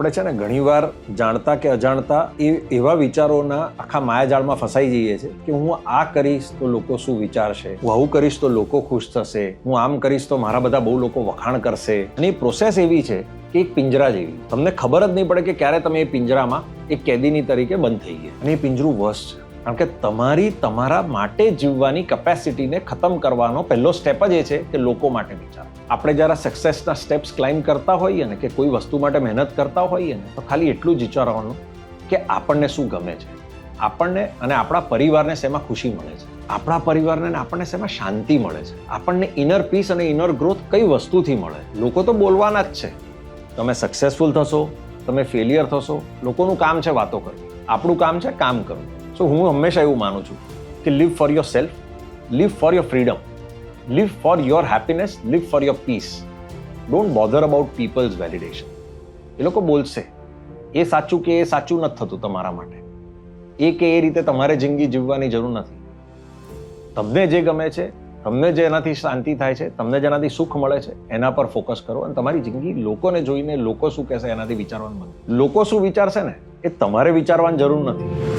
આપણે છે ને ઘણીવાર જાણતા કે અજાણતા એવા વિચારોના આખા માયાજાળમાં ફસાઈ જઈએ છીએ કે હું આ કરીશ તો લોકો શું વિચારશે, હું આવું કરીશ તો લોકો ખુશ થશે, હું આમ કરીશ તો મારા બધા બહુ લોકો વખાણ કરશે. અને એ પ્રોસેસ એવી છે કે એક પિંજરા જેવી, તમને ખબર જ નહીં પડે કે ક્યારે તમે એ પિંજરામાં એક કેદીની તરીકે બંધ થઈ ગયા. અને એ પિંજરું વશ છે, કારણ કે તમારા માટે જીવવાની કેપેસિટીને ખતમ કરવાનો પહેલો સ્ટેપ જ એ છે કે લોકો માટે વિચારો. આપણે જ્યારે સક્સેસના સ્ટેપ્સ ક્લાઇમ્બ કરતા હોઈએ ને કે કોઈ વસ્તુ માટે મહેનત કરતા હોઈએ ને તો ખાલી એટલું જ વિચારવાનું કે આપણને શું ગમે છે, આપણને અને આપણા પરિવારને શેમાં ખુશી મળે છે, આપણા પરિવારને અને આપણને શેમાં શાંતિ મળે છે, આપણને ઇનર પીસ અને ઇનર ગ્રોથ કઈ વસ્તુથી મળે. લોકો તો બોલવાના જ છે. તમે સક્સેસફુલ થશો, તમે ફેલિયર થશો, લોકોનું કામ છે વાતો કરવી, આપણું કામ છે કામ કરવું. સો હું હંમેશા એવું માનું છું કે live for yourself, live for your freedom, live for your happiness, live for your peace. Don't bother about people's validation. એ લોકો બોલશે, એ સાચું કે એ સાચું નથી થતું તમારા માટે, એ કે એ રીતે તમારે જિંદગી જીવવાની જરૂર નથી. તમને જે ગમે છે, તમને જેનાથી શાંતિ થાય છે, તમને જેનાથી સુખ મળે છે એના પર ફોકસ કરો અને તમારી જિંદગી લોકોને જોઈને લોકો શું કહેશે એનાથી વિચારવાનું બંધ. લોકો શું વિચારશે ને એ તમારે વિચારવાની જરૂર નથી.